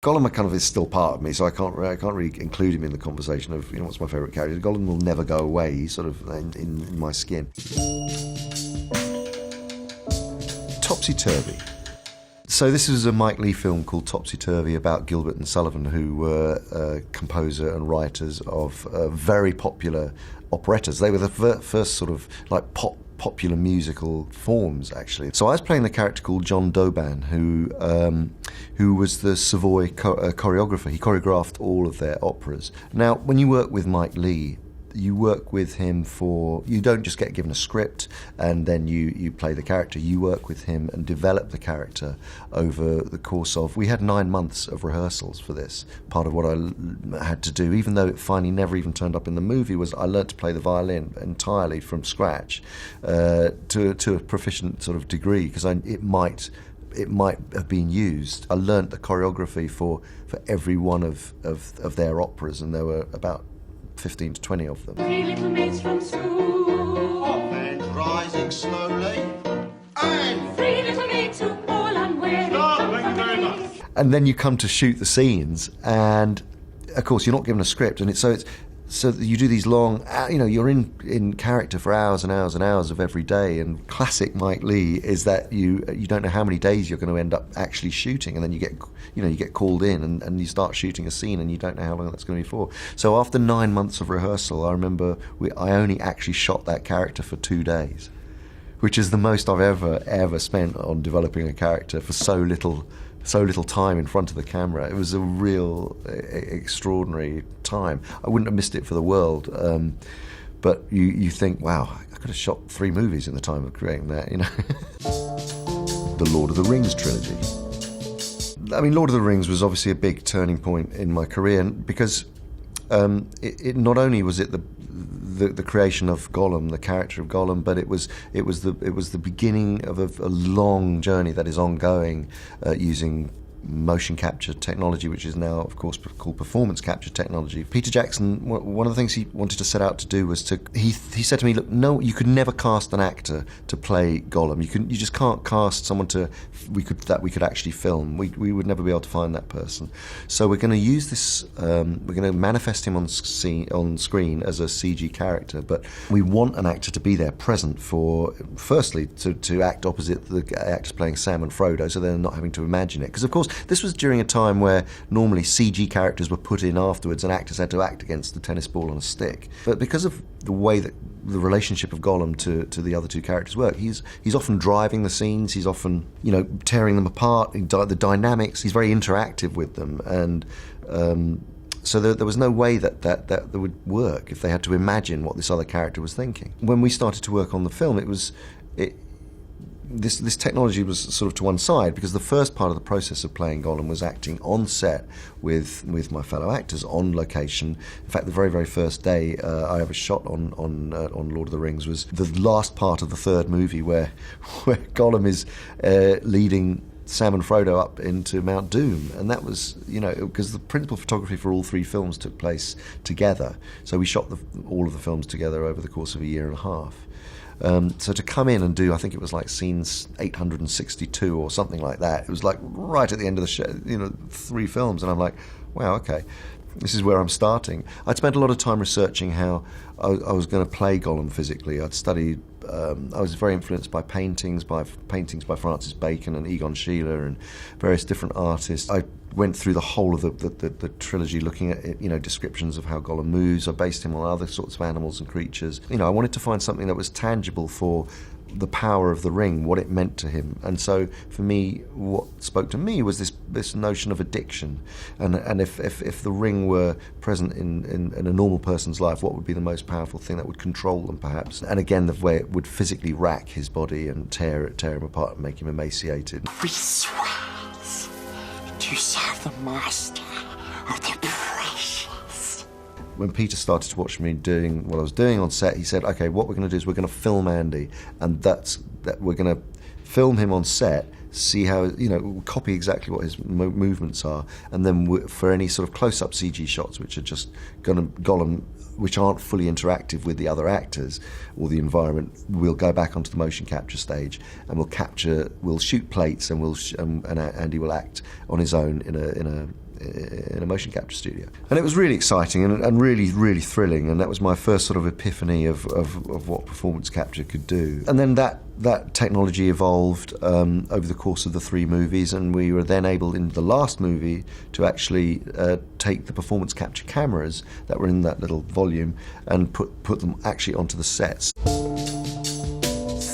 Gollum kind of is still part of me, so I can't really include him in the conversation of, you know, what's my favourite character. Gollum will never go away. He's sort of in my skin. Topsy-Turvy. So this was a Mike Leigh film called Topsy-Turvy about Gilbert and Sullivan, who were a composer and writers of very popular operettas. They were the first sort of like popular musical forms, actually. So I was playing the character called John Doban, who was the Savoy choreographer. He choreographed all of their operas. Now, when you work with Mike Leigh, you work with him you don't just get given a script and then you play the character. You work with him and develop the character over the course of... We had 9 months of rehearsals for this. Part of what I had to do, even though it finally never even turned up in the movie, was I learnt to play the violin entirely from scratch to a proficient sort of degree, because it might have been used. I learnt the choreography for every one of their operas, and there were about 15 to 20 of them. 3 little maids from school, and rising slowly, and 3 little maids who all unwearing. Thank you very much. And then you come to shoot the scenes, and of course you're not given a script, and so you do these long, you know, you're in character for hours and hours and hours of every day. And classic Mike Leigh is that you don't know how many days you're going to end up actually shooting, and then you get called in and you start shooting a scene, and you don't know how long that's going to be for. So after 9 months of rehearsal, I remember I only actually shot that character for 2 days, which is the most I've ever spent on developing a character for so little time in front of the camera. It was a real extraordinary time. I wouldn't have missed it for the world. But you think, wow, I could have shot 3 movies in the time of creating that, you know. The Lord of the Rings trilogy. I mean, Lord of the Rings was obviously a big turning point in my career, because it not only was it the creation of Gollum, the character of Gollum, but it was the beginning of a long journey that is ongoing, using motion capture technology, which is now, of course, called performance capture technology. Peter Jackson, one of the things he wanted to set out to do was he said to me, look, no, you could never cast an actor to play Gollum. You just can't cast someone that we could actually film. We would never be able to find that person. So we're going to use this. We're going to manifest him on screen as a CG character, but we want an actor to be there, present, for firstly to act opposite the actors playing Sam and Frodo, so they're not having to imagine it. Because of course, this was during a time where normally CG characters were put in afterwards and actors had to act against the tennis ball on a stick. But because of the way that the relationship of Gollum to the other 2 characters work, he's often driving the scenes, he's often, you know, tearing them apart, the dynamics, he's very interactive with them, and so there was no way that would work if they had to imagine what this other character was thinking. When we started to work on the film, this technology was sort of to one side, because the first part of the process of playing Gollum was acting on set with my fellow actors on location. In fact, the very, very first day I ever shot on Lord of the Rings was the last part of the 3rd movie, where Gollum is leading Sam and Frodo up into Mount Doom, and that was, you know, because the principal photography for all 3 films took place together. So we shot all of the films together over the course of a year and a half. So to come in and do, I think it was like scenes 862 or something like that. It was like right at the end of the show, you know, 3 films, and I'm like, wow, okay, this is where I'm starting. I'd spent a lot of time researching how I was going to play Gollum physically. I'd studied. I was very influenced by paintings by Francis Bacon and Egon Schiele and various different artists. I went through the whole of the trilogy, looking at, you know, descriptions of how Gollum moves. I based him on other sorts of animals and creatures. You know, I wanted to find something that was tangible for the power of the ring, what it meant to him. And so for me, what spoke to me was this notion of addiction, and if the ring were present in a normal person's life, what would be the most powerful thing that would control them, perhaps? And again, the way it would physically rack his body and tear him apart and make him emaciated. We swears to serve the master of the precious. When Peter started to watch me doing what I was doing on set, he said, okay, what we're going to do is we're going to film Andy, and that we're going to film him on set, see how, you know, copy exactly what his movements are, and then for any sort of close-up CG shots which are just going to Gollum, which aren't fully interactive with the other actors or the environment, we'll go back onto the motion capture stage and we'll shoot plates, and and Andy will act on his own in in a motion capture studio. And it was really exciting and really, really thrilling, and that was my first sort of epiphany of what performance capture could do. And then that technology evolved over the course of the 3 movies, and we were then able, in the last movie, to actually take the performance capture cameras that were in that little volume and put them actually onto the sets.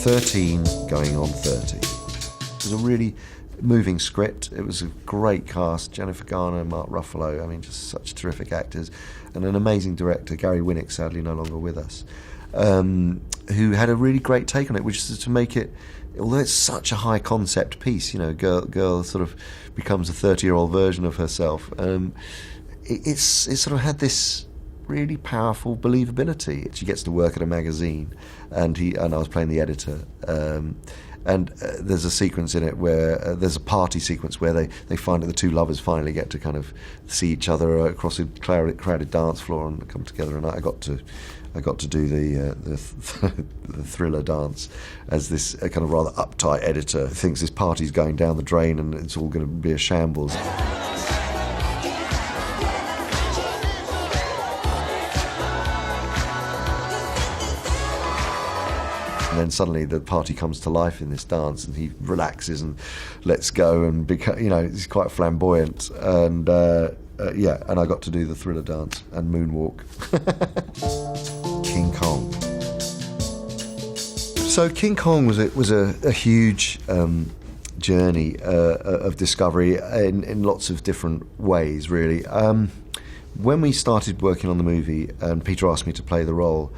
13 going on 30. It was a really moving script. It was a great cast. Jennifer Garner, Mark Ruffalo, I mean, just such terrific actors, and an amazing director, Gary Winnick, sadly no longer with us, who had a really great take on it, which is to make it, although it's such a high concept piece, you know, girl sort of becomes a 30-year-old version of herself. It sort of had this really powerful believability. She gets to work at a magazine, and I was playing the editor. And there's a sequence in it where there's a party sequence where they find that the 2 lovers finally get to kind of see each other across a crowded dance floor and come together. And I got to do the thriller dance as this kind of rather uptight editor thinks this party's going down the drain and it's all going to be a shambles. And then suddenly the party comes to life in this dance, and he relaxes and lets go, and he's quite flamboyant. And and I got to do the thriller dance and moonwalk. King Kong. So King Kong was a huge journey of discovery in lots of different ways, really. When we started working on the movie, and Peter asked me to play the role,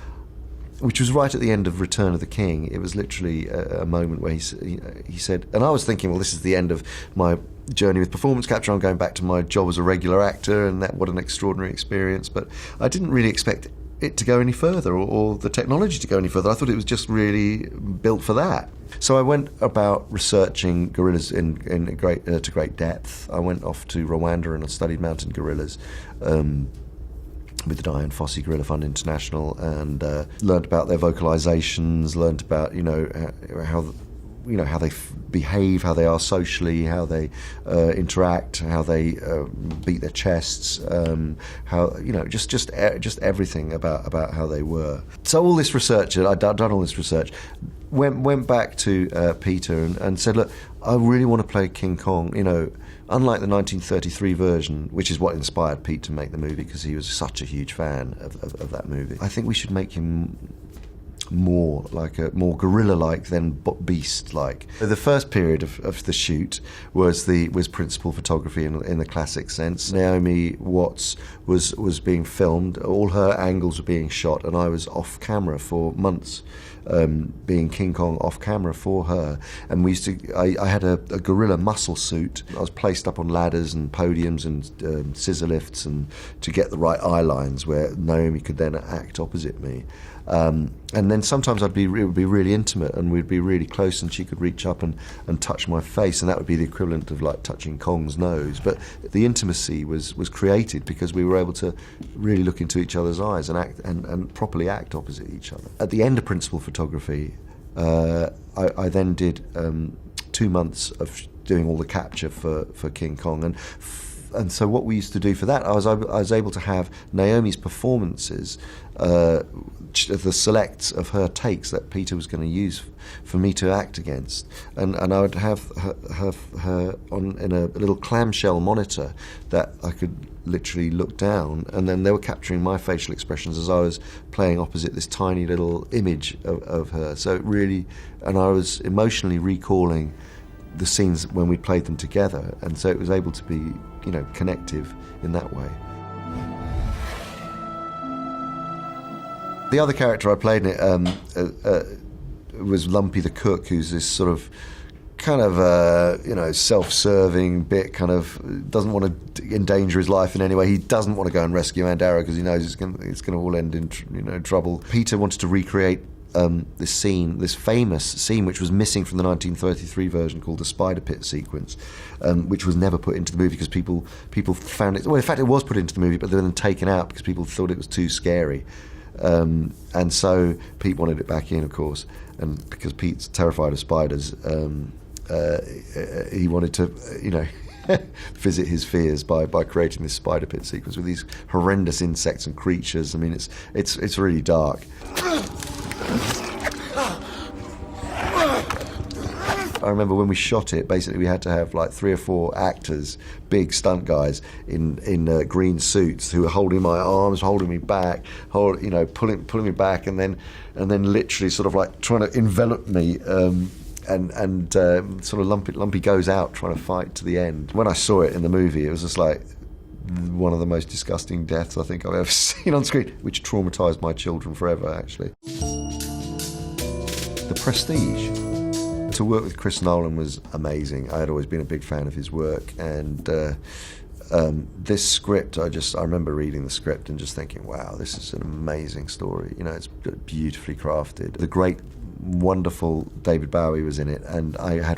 which was right at the end of Return of the King. It was literally a moment where he said, and I was thinking, well, this is the end of my journey with performance capture. I'm going back to my job as a regular actor, and what an extraordinary experience. But I didn't really expect it to go any further, or the technology to go any further. I thought it was just really built for that. So I went about researching gorillas to great depth. I went off to Rwanda and I studied mountain gorillas. With the Diane Fossey Gorilla Fund International, and learned about their vocalizations, learned about how they behave, how they are socially, how they interact, how they beat their chests, just everything about how they were. So all this research, I'd done all this research, went back to Peter and said, look, I really want to play King Kong, unlike the 1933 version, which is what inspired Pete to make the movie, because he was such a huge fan of that movie. I think we should make him more gorilla-like than beast-like. The first period of the shoot was principal photography in the classic sense. Naomi Watts was being filmed, all her angles were being shot, and I was off camera for months, being King Kong off camera for her. And I had a gorilla muscle suit. I was placed up on ladders and podiums and scissor lifts, and to get the right eye lines where Naomi could then act opposite me. And then sometimes it would be really intimate, and we'd be really close, and she could reach up and touch my face, and that would be the equivalent of like touching Kong's nose. But the intimacy was created because we were able to really look into each other's eyes and act and properly act opposite each other. At the end of principal photography, I then did 2 months of doing all the capture for King Kong, and so what we used to do for that, I was able to have Naomi's performances, the selects of her takes that Peter was going to use for me to act against, and I would have her on in a little clamshell monitor that I could literally look down, and then they were capturing my facial expressions as I was playing opposite this tiny little image of her. So it really, and I was emotionally recalling the scenes when we played them together, and so it was able to be, connective in that way. The other character I played in it was Lumpy the cook, who's this sort of kind of self-serving bit, kind of doesn't want to endanger his life in any way. He doesn't want to go and rescue Mandara because he knows it's going to all end in trouble. Peter wanted to recreate this famous scene which was missing from the 1933 version, called the Spider Pit sequence, which was never put into the movie because people found it. Well, in fact, it was put into the movie, but then taken out because people thought it was too scary. And so Pete wanted it back in, of course, and because Pete's terrified of spiders, he wanted to, visit his fears by creating this spider pit sequence with these horrendous insects and creatures. I mean, it's really dark. I remember when we shot it, basically we had to have like 3 or 4 actors, big stunt guys in green suits who were holding my arms, holding me back, pulling me back, and then literally sort of like trying to envelop me. And sort of lumpy goes out trying to fight to the end. When I saw it in the movie, it was just like one of the most disgusting deaths I think I've ever seen on screen, which traumatised my children forever, actually. The Prestige. To work with Chris Nolan was amazing. I had always been a big fan of his work, and this script, I remember reading the script and just thinking, wow, this is an amazing story. It's beautifully crafted. The great, wonderful David Bowie was in it, and I had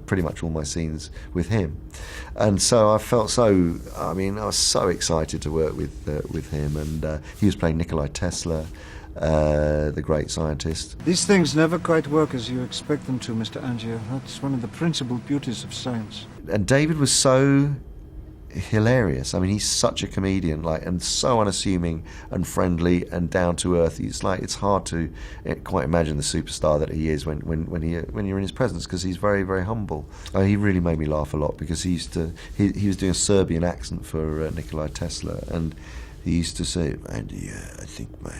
pretty much all my scenes with him. And so I was so excited to work with him, and he was playing Nikolai Tesla, the great scientist. These things never quite work as you expect them to, Mr. Angier. That's one of the principal beauties of science. And David was so hilarious. I mean, he's such a comedian, and so unassuming and friendly and down to earth. It's hard to quite imagine the superstar that he is when you're in his presence, because he's very, very humble. He really made me laugh a lot, because he was doing a Serbian accent for Nikolai Tesla, and he used to say, "Andy, I think my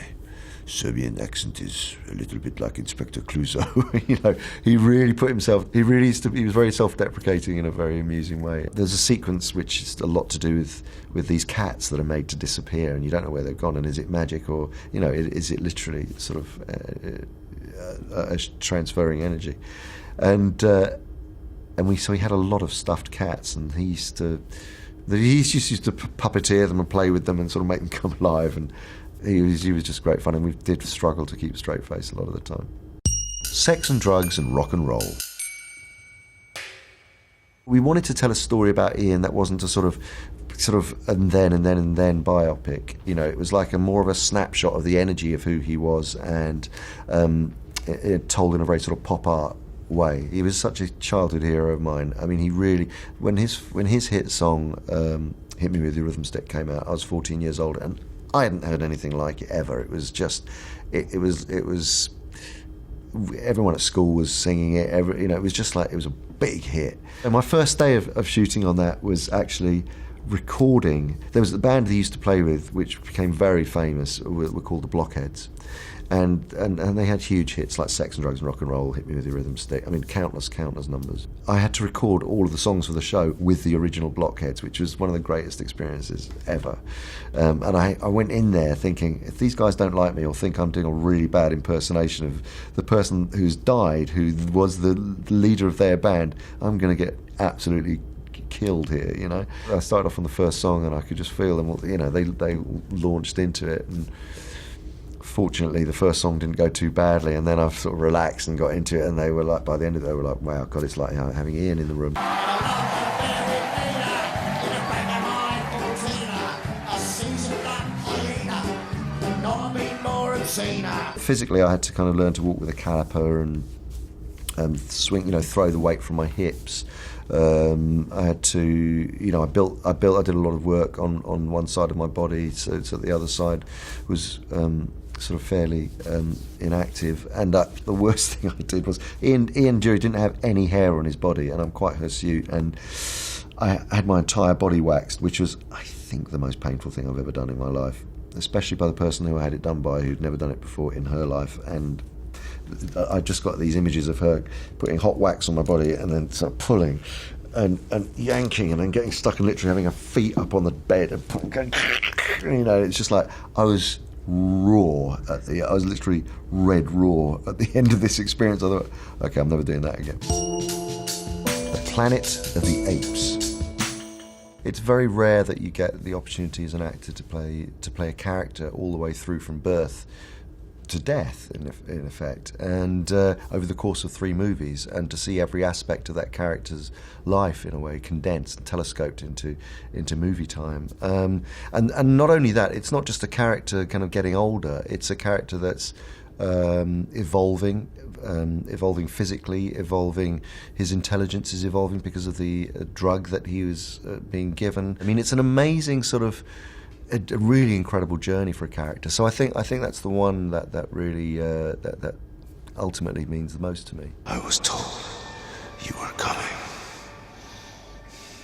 Serbian accent is a little bit like Inspector Clouseau." He really put himself. He was very self-deprecating in a very amusing way. There's a sequence which is a lot to do with these cats that are made to disappear, and you don't know where they've gone. And is it magic, or is it literally sort of transferring energy? And he had a lot of stuffed cats, and he used to puppeteer them and play with them and sort of make them come alive. And he was just great fun, and we did struggle to keep a straight face a lot of the time. Sex and drugs and rock and roll. We wanted to tell a story about Ian that wasn't a sort of and then biopic. It was like more of a snapshot of the energy of who he was, and it told in a very sort of pop art way. He was such a childhood hero of mine. I mean, he really, when his hit song "Hit Me With Your Rhythm Stick" came out, I was 14 years old, and I hadn't heard anything like it ever. It was just, it was. Everyone at school was singing it. It was just like, it was a big hit. And my first day of shooting on that was actually recording. There was the band they used to play with, which became very famous, were called the Blockheads. And they had huge hits like "Sex and Drugs and Rock and Roll," "Hit Me With Your Rhythm Stick." I mean, countless numbers. I had to record all of the songs for the show with the original Blockheads, which was one of the greatest experiences ever. And I went in there thinking, if these guys don't like me or think I'm doing a really bad impersonation of the person who's died, who was the leader of their band, I'm going to get absolutely killed here. I started off on the first song, and I could just feel them. They launched into it, and fortunately the first song didn't go too badly, and then I sort of relaxed and got into it, and they were like, by the end of it, they were like, wow, God, it's like having Ian in the room. Physically, I had to kind of learn to walk with a caliper and swing, throw the weight from my hips. I had to, I did a lot of work on one side of my body, so the other side was sort of fairly inactive. And the worst thing I did was, Ian Dury didn't have any hair on his body, and I'm quite hirsute, and I had my entire body waxed, which was, I think, the most painful thing I've ever done in my life, especially by the person who I had it done by, who'd never done it before in her life. And I just got these images of her putting hot wax on my body and then sort of pulling and yanking and then getting stuck and literally having her feet up on the bed and going, it's just like I was raw I was literally red raw at the end of this experience. I thought, okay, I'm never doing that again. The Planet of the Apes. It's very rare that you get the opportunity as an actor to play a character all the way through from birth to death, in effect, and over the course of 3 movies, and to see every aspect of that character's life in a way condensed and telescoped into movie time. And not only that, it's not just a character kind of getting older, it's a character that's evolving. Evolving physically, evolving. His intelligence is evolving because of the drug that he was being given. I mean, it's an amazing sort of a really incredible journey for a character. So I think that's the one that really that ultimately means the most to me. I was told you were coming.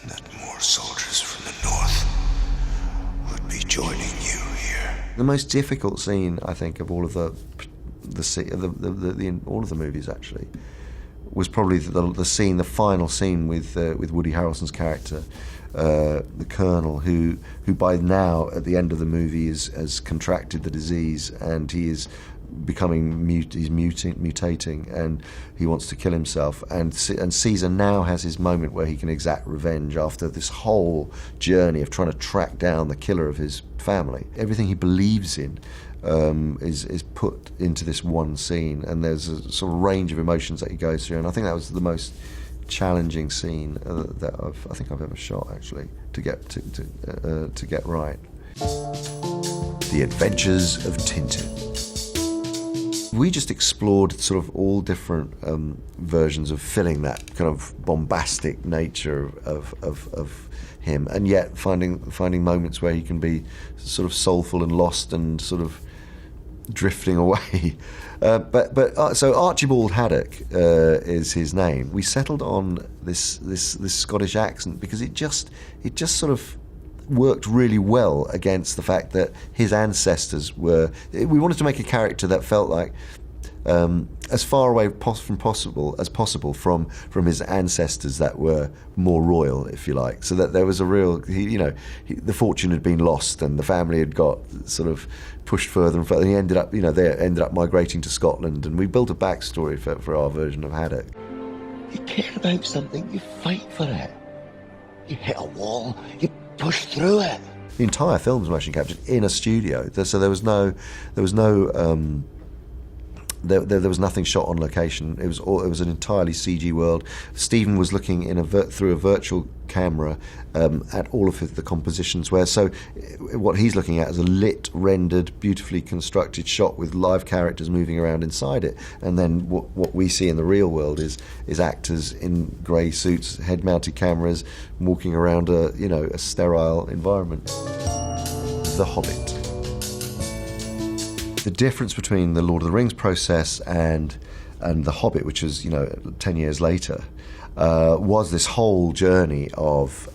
That more soldiers from the north would be joining you here. The most difficult scene, I think, of all of all of the movies actually, was probably the final scene with Woody Harrelson's character, the Colonel, who by now at the end of the movie has contracted the disease and he is becoming mutating, and he wants to kill himself. And Caesar now has his moment where he can exact revenge after this whole journey of trying to track down the killer of his family. Everything he believes in is put into this one scene, and there's a sort of range of emotions that he goes through. And I think that was the most challenging scene that I think I've ever shot, actually, to get right. The Adventures of Tintin. We just explored sort of all different versions of filling that kind of bombastic nature of him, and yet finding moments where he can be sort of soulful and lost and sort of drifting away. So Archibald Haddock is his name. We settled on this Scottish accent because it just sort of worked really well against the fact that his ancestors were. We wanted to make a character that felt like as far away from possible from his ancestors that were more royal, if you like. So that there was a real, the fortune had been lost and the family had got sort of pushed further and further. And he ended up, they ended up migrating to Scotland, and we built a backstory for our version of Haddock. You care about something, you fight for it. You hit a wall, you push through it. The entire film was motion captured in a studio, so there was nothing shot on location. It was an entirely CG world. Stephen was looking through a virtual camera at all of the compositions. What he's looking at is a lit, rendered, beautifully constructed shot with live characters moving around inside it. And then what we see in the real world is actors in grey suits, head-mounted cameras, walking around a sterile environment. The Hobbit. The difference between the Lord of the Rings process and The Hobbit, which was 10 years later, was this whole journey of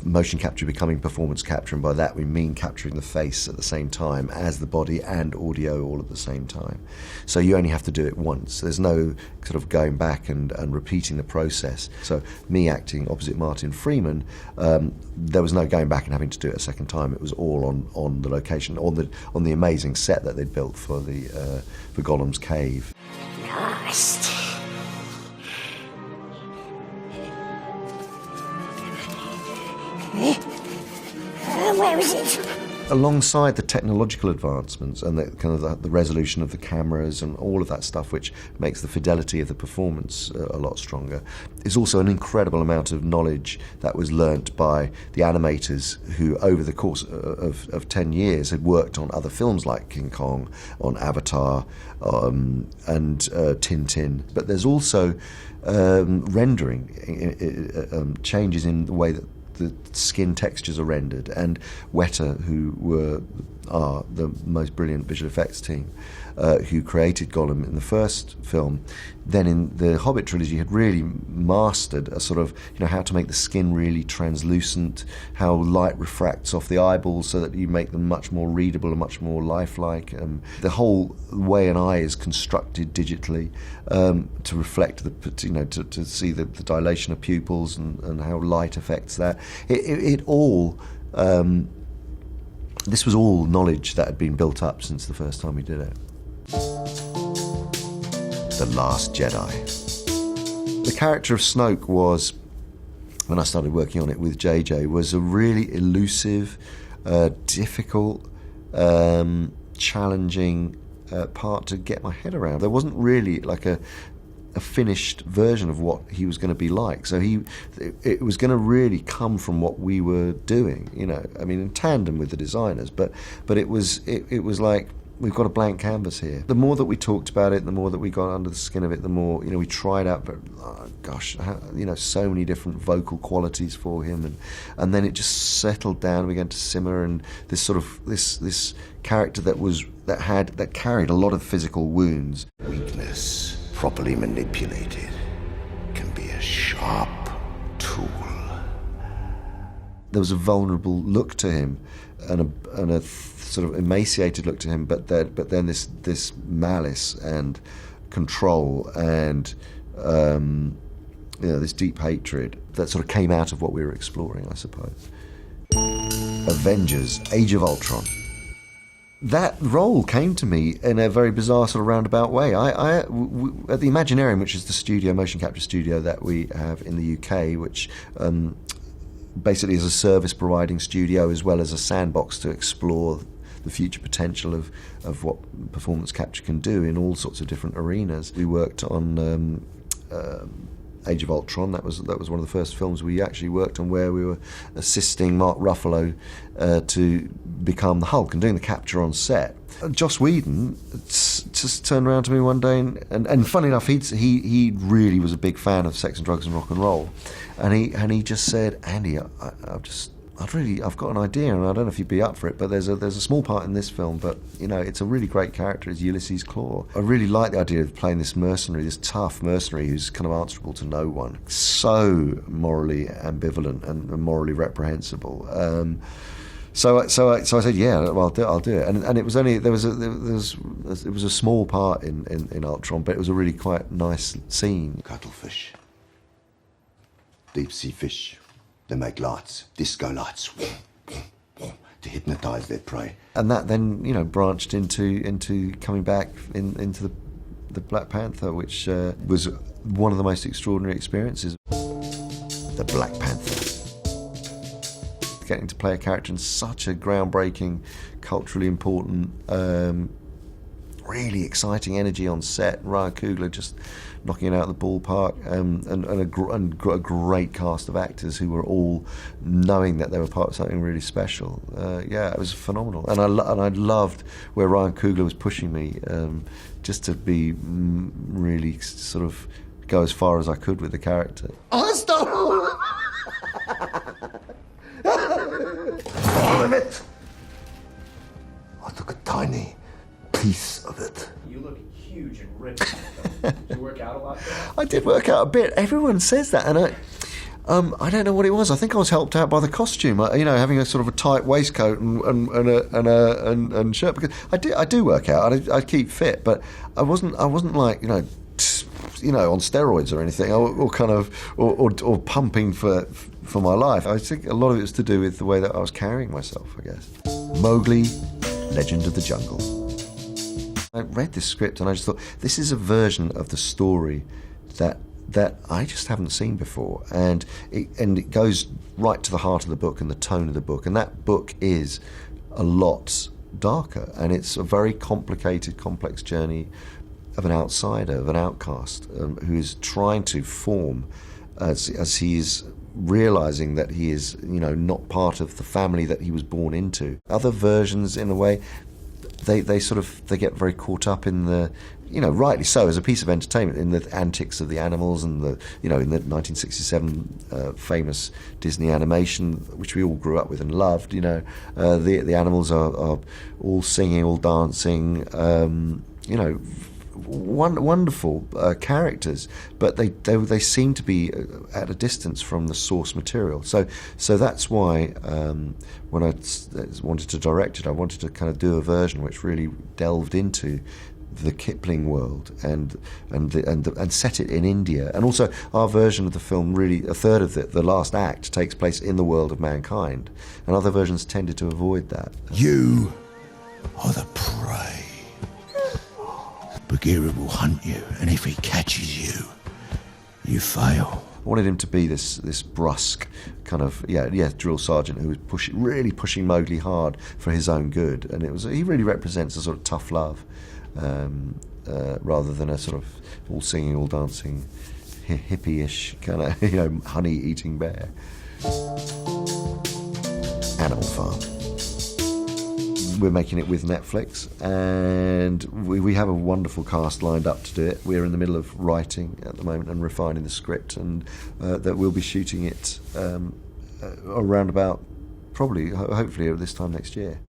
motion capture becoming performance capture, and by that we mean capturing the face at the same time as the body and audio all at the same time. So you only have to do it once. There's no sort of going back and repeating the process. So me acting opposite Martin Freeman, there was no going back and having to do it a second time. It was all on the location, on the amazing set that they'd built for Gollum's cave. Lost. Where is it? Alongside the technological advancements and the resolution of the cameras and all of that stuff, which makes the fidelity of the performance a lot stronger, is also an incredible amount of knowledge that was learnt by the animators who, over the course of 10 years, had worked on other films like King Kong, on Avatar, and Tintin. But there's also rendering changes in the way that the skin textures are rendered, and Weta, who are the most brilliant visual effects team, who created Gollum in the first film, then in the Hobbit trilogy had really mastered a sort of, how to make the skin really translucent, how light refracts off the eyeballs so that you make them much more readable and much more lifelike. The whole way an eye is constructed digitally to reflect to see the dilation of pupils and how light affects that. It all. This was all knowledge that had been built up since the first time we did it. The Last Jedi. The character of Snoke was, when I started working on it with JJ, was a really elusive, difficult, challenging part to get my head around. There wasn't really like a finished version of what he was going to be like. So it was going to really come from what we were doing, in tandem with the designers. But it was like we've got a blank canvas here. The more that we talked about it, the more that we got under the skin of it, the more, we tried out, so many different vocal qualities for him, and then it just settled down, began to simmer, and this sort of, this character that carried a lot of physical wounds. Weakness, properly manipulated, can be a sharp tool. There was a vulnerable look to him, and a sort of emaciated look to him, but then this malice and control and this deep hatred that sort of came out of what we were exploring, I suppose. Avengers: Age of Ultron. That role came to me in a very bizarre sort of roundabout way. At the Imaginarium, which is the motion capture studio that we have in the UK, which basically is a service-providing studio as well as a sandbox to explore the future potential of what performance capture can do in all sorts of different arenas. We worked on Age of Ultron. That was one of the first films we actually worked on, where we were assisting Mark Ruffalo to become the Hulk and doing the capture on set. Joss Whedon just turned around to me one day, and funny enough, he really was a big fan of Sex and Drugs and Rock and Roll, and he just said, Andy, I've got an idea, and I don't know if you'd be up for it, but there's a small part in this film, but it's a really great character, is Ulysses Klaue. I really like the idea of playing this mercenary, this tough mercenary who's kind of answerable to no one, so morally ambivalent and morally reprehensible. So I said, yeah, well, I'll do it, and it was only it was a small part in Ultron, but it was a really quite nice scene. Cuttlefish, deep sea fish, they make lights, disco lights, to hypnotise their prey. And that then, branched into coming back into the Black Panther, which was one of the most extraordinary experiences. The Black Panther. Getting to play a character in such a groundbreaking, culturally important, really exciting energy on set. Ryan Coogler just knocking it out of the ballpark, and a great cast of actors who were all knowing that they were part of something really special. It was phenomenal, and I loved where Ryan Coogler was pushing me just to be really sort of go as far as I could with the character. All of it. I took a tiny piece of it. You look huge and ripped. Did you work out a lot? I did work out a bit. Everyone says that, and I don't know what it was. I think I was helped out by the costume. Having a sort of a tight waistcoat and shirt, because I do work out. I keep fit, but I wasn't like on steroids or anything, or pumping for my life. I think a lot of it was to do with the way that I was carrying myself, I guess. Mowgli, Legend of the Jungle. I read this script and I just thought, this is a version of the story that I just haven't seen before, and it goes right to the heart of the book and the tone of the book, and that book is a lot darker, and it's a very complicated, complex journey of an outsider, of an outcast, who is trying to form as he is realizing that he is, not part of the family that he was born into. Other versions, in a way, they get very caught up in the, rightly so, as a piece of entertainment, in the antics of the animals and the, in the 1967 famous Disney animation, which we all grew up with and loved. The animals are all singing, all dancing, wonderful characters, but they seem to be at a distance from the source material. So that's why when I wanted to direct it, I wanted to kind of do a version which really delved into the Kipling world and set it in India. And also our version of the film, really a third of the last act takes place in the world of mankind, and other versions tended to avoid that. You are the prey. Bagheera will hunt you, and if he catches you, you fail. I wanted him to be this brusque kind of drill sergeant who was really pushing Mowgli hard for his own good, and he really represents a sort of tough love, rather than a sort of all singing, all dancing, hippie-ish kind of honey-eating bear. Animal Farm. We're making it with Netflix, and we have a wonderful cast lined up to do it. We're in the middle of writing at the moment and refining the script, and that we'll be shooting it around about, probably, hopefully, this time next year.